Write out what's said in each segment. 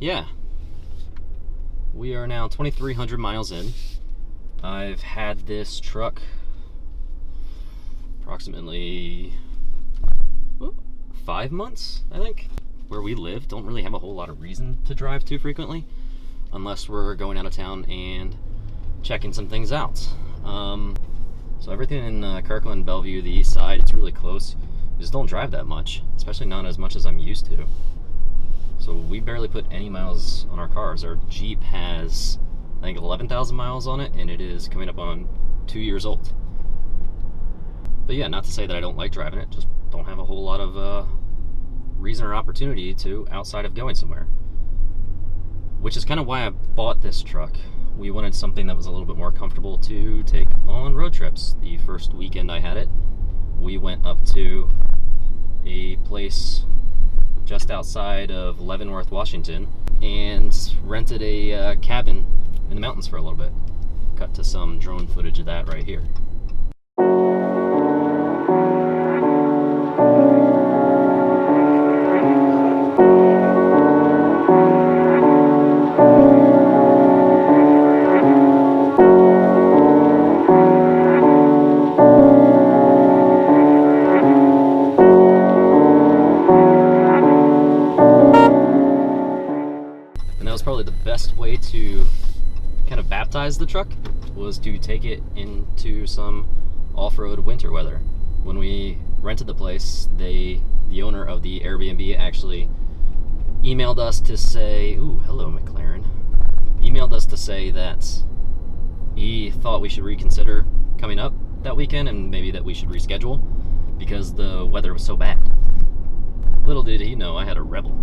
Yeah, we are now 2,300 miles in. I've had this truck approximately 5 months, I think. Where we live, don't really have a whole lot of reason to drive too frequently, unless we're going out of town and checking some things out. So everything in Kirkland, Bellevue, the east side, it's really close. You just don't drive that much, especially not as much as I'm used to. So we barely put any miles on our cars. Our Jeep has, I think, 11,000 miles on it, and it is coming up on 2 years old. But yeah, not to say that I don't like driving it, just don't have a whole lot of reason or opportunity to outside of going somewhere. Which is kind of why I bought this truck. We wanted something that was a little bit more comfortable to take on road trips. The first weekend I had it, we went up to a place just outside of Leavenworth, Washington, and rented a cabin in the mountains for a little bit. Cut to some drone footage of that right here. Probably the best way to kind of baptize the truck was to take it into some off-road winter weather. When we rented the place, the owner of the Airbnb actually emailed us to say, ooh, hello McLaren, emailed us to say that he thought we should reconsider coming up that weekend and maybe that we should reschedule because the weather was so bad. Little did he know I had a Rebel.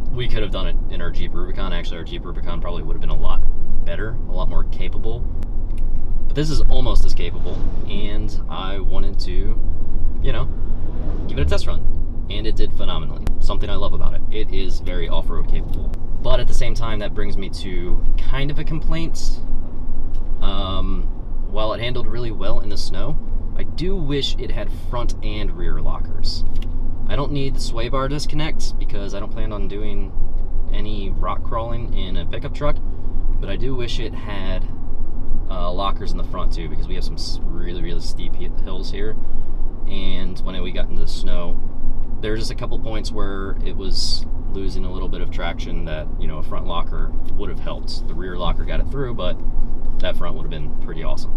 We could have done it in our Jeep Rubicon. Actually, our Jeep Rubicon probably would have been a lot better, a lot more capable. But this is almost as capable, and I wanted to, give it a test run. And it did phenomenally. Something I love about it. It is very off-road capable. But at the same time, that brings me to kind of a complaint. While it handled really well in the snow, I do wish it had front and rear lockers. I don't need the sway bar disconnect because I don't plan on doing any rock crawling in a pickup truck, but I do wish it had lockers in the front too because we have some really, really steep hills here, and when we got into the snow, there's just a couple points where it was losing a little bit of traction that, a front locker would have helped. The rear locker got it through, but that front would have been pretty awesome.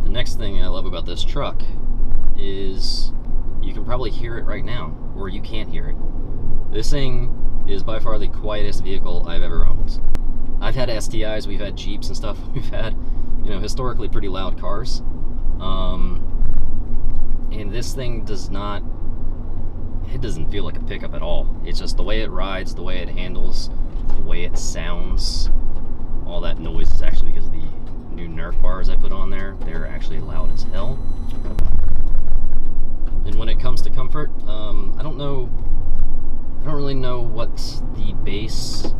The next thing I love about this truck is you can probably hear it right now, or you can't hear it. This thing is by far the quietest vehicle I've ever owned. I've had STIs, we've had Jeeps and stuff, we've had, historically pretty loud cars. And this thing it doesn't feel like a pickup at all. It's just the way it rides, the way it handles, the way it sounds. All that noise is actually because of the new Nerf bars I put on there. They're actually loud as hell. And when it comes to comfort, I don't really know what the base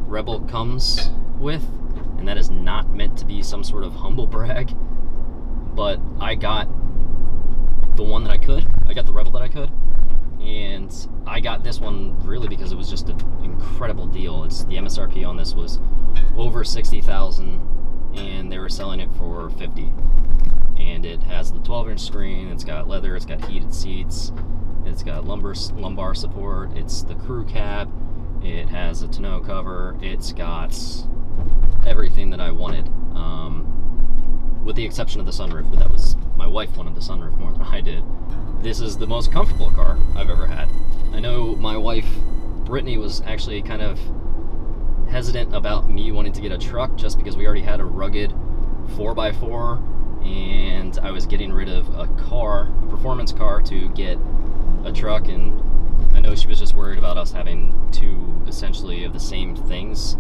Rebel comes with, and that is not meant to be some sort of humble brag, but I got the one that I could. I got the Rebel that I could, and I got this one really because it was just an incredible deal. The Msrp on this was over 60,000, and they were selling it for 50. And it has the 12-inch screen, it's got leather, it's got heated seats, it's got lumbar support, it's the crew cab, it has a tonneau cover, it's got everything that I wanted, with the exception of the sunroof, but my wife wanted the sunroof more than I did. This is the most comfortable car I've ever had. I know my wife, Brittany, was actually kind of hesitant about me wanting to get a truck just because we already had a rugged 4x4, and I was getting rid of a performance car to get a truck, and I know she was just worried about us having two essentially of the same things,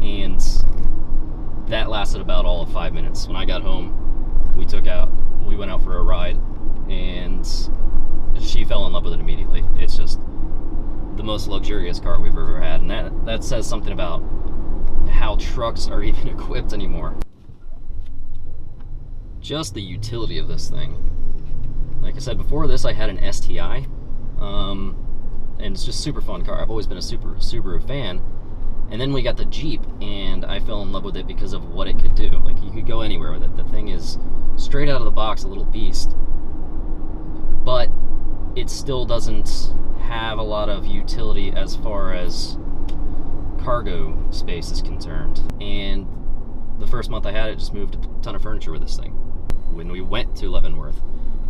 and that lasted about all of 5 minutes. When I got home, we went out for a ride, and she fell in love with it immediately. It's just the most luxurious car we've ever had, and that says something about how trucks are even equipped anymore. Just the utility of this thing. Like I said before this, I had an STI, and it's just super fun car. I've always been a Subaru fan. And then we got the Jeep, and I fell in love with it because of what it could do. Like, you could go anywhere with it. The thing is straight out of the box a little beast, but it still doesn't have a lot of utility as far as cargo space is concerned. And the first month I had it, just moved a ton of furniture with this thing. When we went to Leavenworth,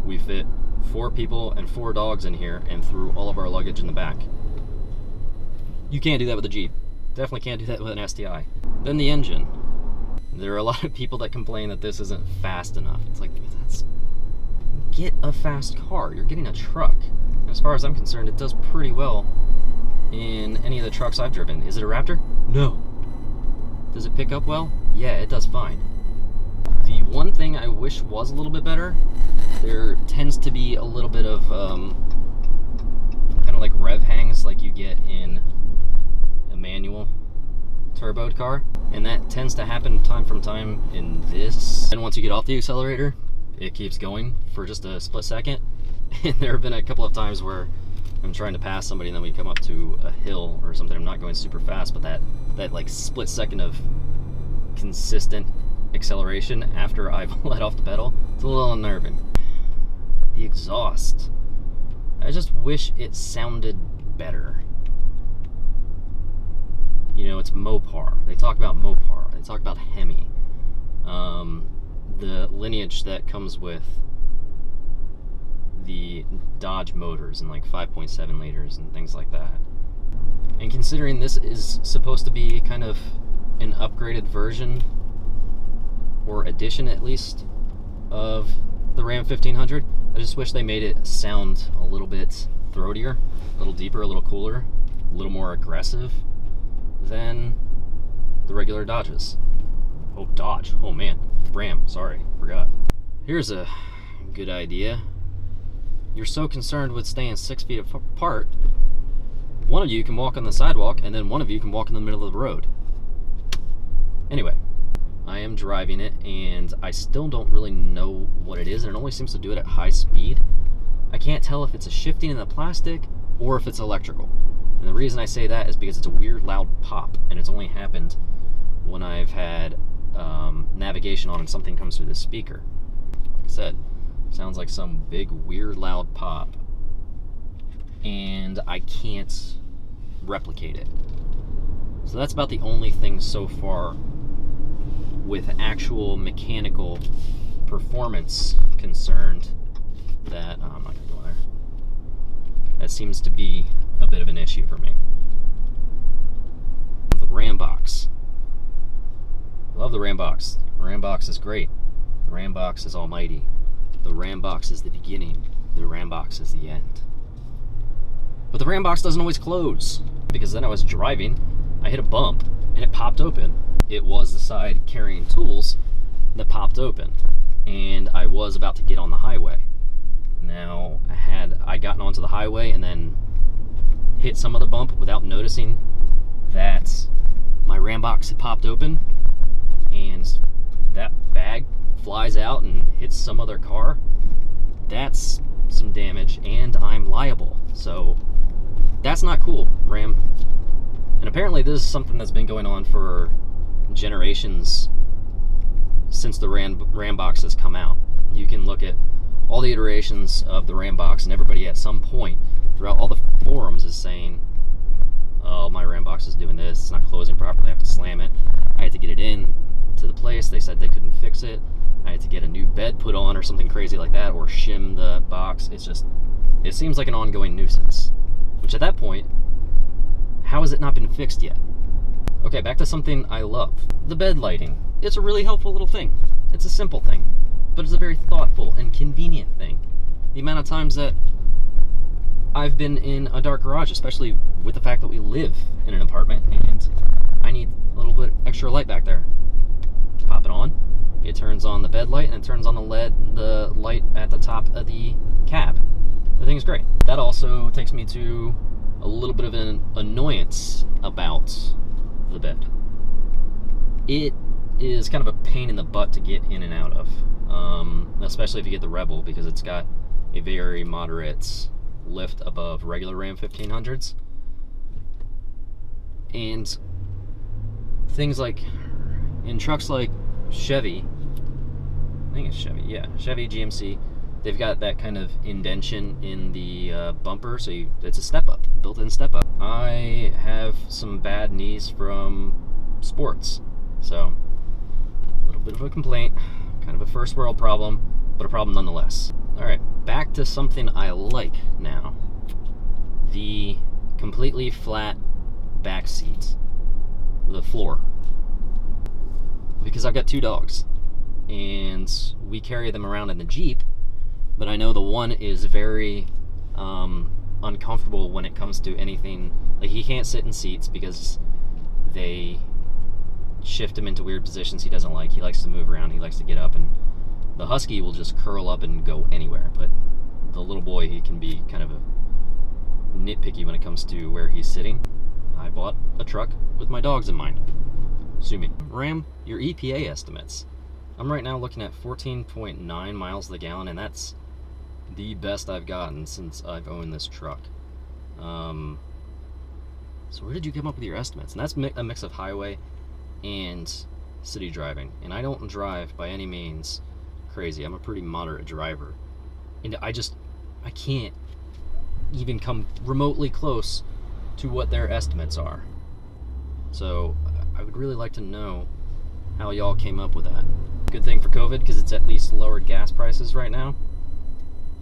we fit 4 people and 4 dogs in here and threw all of our luggage in the back. You can't do that with a Jeep. Definitely can't do that with an STI. Then the engine. There are a lot of people that complain that this isn't fast enough. It's like, get a fast car. You're getting a truck. As far as I'm concerned, it does pretty well in any of the trucks I've driven. Is it a Raptor? No. Does it pick up well? Yeah, it does fine. The one thing I wish was a little bit better, there tends to be a little bit of kind of like rev hangs like you get in a manual turboed car, and that tends to happen time from time in this. And once you get off the accelerator, it keeps going for just a split second. And there have been a couple of times where I'm trying to pass somebody and then we come up to a hill or something. I'm not going super fast, but that like split second of consistent acceleration after I've let off the pedal, it's a little unnerving. The exhaust, I just wish it sounded better. You know, it's Mopar. They talk about Mopar. They talk about Hemi. The lineage that comes with the Dodge motors and like 5.7 liters and things like that. And considering this is supposed to be kind of an upgraded version, or edition at least, of the Ram 1500, I just wish they made it sound a little bit throatier, a little deeper, a little cooler, a little more aggressive than the regular Dodges. Oh, Dodge. Oh man. Ram. Sorry. Forgot. Here's a good idea. You're so concerned with staying 6 feet apart, one of you can walk on the sidewalk and then one of you can walk in the middle of the road. Anyway, I am driving it and I still don't really know what it is, and it only seems to do it at high speed. I can't tell if it's a shifting in the plastic or if it's electrical. And the reason I say that is because it's a weird loud pop, and it's only happened when I've had navigation on and something comes through the speaker. Like I said, sounds like some big weird loud pop, and I can't replicate it. So that's about the only thing so far with actual mechanical performance concerned that I'm not gonna go there. That seems to be a bit of an issue for me. The Ram box. Love the Ram box. The Ram box is great. The Ram box is almighty. The Ram box is the beginning. The Ram box is the end. But the Ram box doesn't always close, because then I was driving, I hit a bump, and it popped open. It was the side carrying tools that popped open, and I was about to get on the highway. Now, had I gotten onto the highway and then hit some other bump without noticing that my Ram box had popped open, and that bag flies out and hits some other car, that's some damage, and I'm liable. So that's not cool, Ram. And apparently this is something that's been going on for generations since the Ram box has come out. You can look at all the iterations of the Ram box, and everybody at some point throughout all the forums is saying, oh, my Ram box is doing this, it's not closing properly, I have to slam it, I had to get it in to the place, they said they couldn't fix it, I had to get a new bed put on or something crazy like that, or shim the box. It seems like an ongoing nuisance. Which at that point, how has it not been fixed yet? Okay, back to something I love. The bed lighting. It's a really helpful little thing. It's a simple thing, but it's a very thoughtful and convenient thing. The amount of times that I've been in a dark garage, especially with the fact that we live in an apartment and I need a little bit extra light back there. Pop it on. It turns on the bed light and it turns on the light at the top of the cab. The thing is great. That also takes me to a little bit of an annoyance about the bed. It is kind of a pain in the butt to get in and out of, especially if you get the Rebel, because it's got a very moderate lift above regular Ram 1500s. And things like, in trucks like Chevy, I think it's Chevy, yeah, Chevy, GMC, they've got that kind of indention in the bumper, so it's a step up, built-in step up. I have some bad knees from sports, so a little bit of a complaint, kind of a first world problem, but a problem nonetheless. All right, back to something I like now. The completely flat back seat, the floor. Because I've got 2 dogs, and we carry them around in the Jeep, but I know the one is very uncomfortable when it comes to anything. Like, he can't sit in seats because they shift him into weird positions he doesn't like. He likes to move around, he likes to get up, and the Husky will just curl up and go anywhere, but the little boy, he can be kind of a nitpicky when it comes to where he's sitting. I bought a truck with my dogs in mind. Sue me. Ram, your EPA estimates. I'm right now looking at 14.9 miles to the gallon, and that's the best I've gotten since I've owned this truck. So where did you come up with your estimates? And that's a mix of highway and city driving. And I don't drive by any means crazy. I'm a pretty moderate driver. And I can't even come remotely close to what their estimates are. So I would really like to know how y'all came up with that. Good thing for COVID, because it's at least lowered gas prices right now,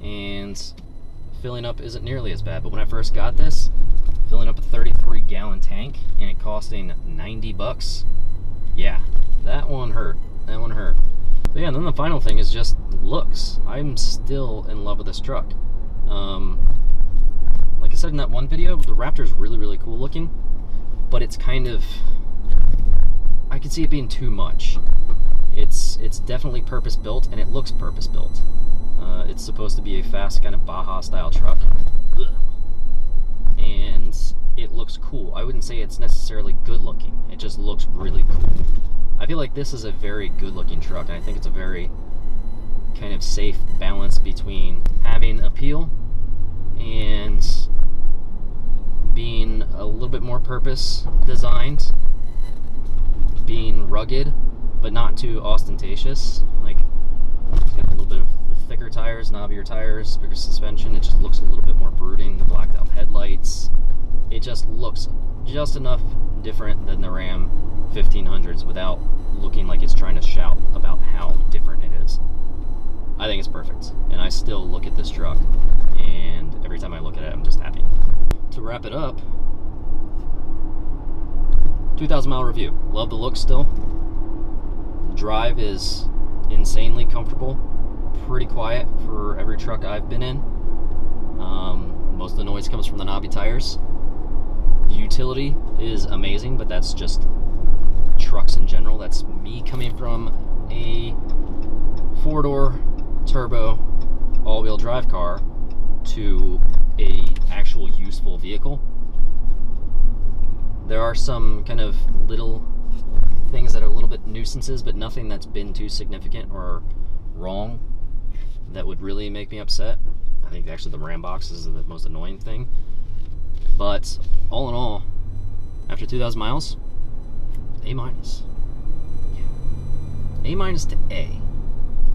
and filling up isn't nearly as bad. But when I first got this, filling up a 33-gallon tank and it costing $90, yeah, that one hurt. That one hurt. So yeah, and then the final thing is just looks. I'm still in love with this truck. Like I said in that one video, the Raptor's really, really cool looking, but it's kind of, I could see it being too much. It's definitely purpose-built, and it looks purpose-built. It's supposed to be a fast kind of Baja-style truck. Ugh. And it looks cool. I wouldn't say it's necessarily good-looking. It just looks really cool. I feel like this is a very good-looking truck, and I think it's a very kind of safe balance between having appeal and being a little bit more purpose-designed, being rugged, but not too ostentatious. Like, it's got a little bit of the thicker tires, knobbier tires, bigger suspension. It just looks a little bit more brooding. The blacked out headlights. It just looks just enough different than the Ram 1500s without looking like it's trying to shout about how different it is. I think it's perfect. And I still look at this truck, and every time I look at it, I'm just happy. To wrap it up, 2,000 mile review. Love the look still. Drive is insanely comfortable, pretty quiet for every truck I've been in. Most of the noise comes from the knobby tires. The utility is amazing, but that's just trucks in general. That's me coming from a 4-door turbo all-wheel drive car to a actual useful vehicle. There are some kind of little things that are a little bit nuisances, but nothing that's been too significant or wrong that would really make me upset. I think actually the Ram box is the most annoying thing. But all in all, after 2,000 miles, A-. Yeah. A- to A.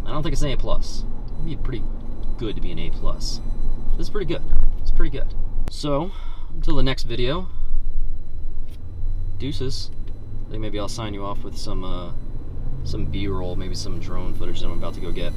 I don't think it's an A+. It'd be pretty good to be an A+. This is pretty good. It's pretty good. So, until the next video, deuces. I think maybe I'll sign you off with some B-roll, maybe some drone footage that I'm about to go get.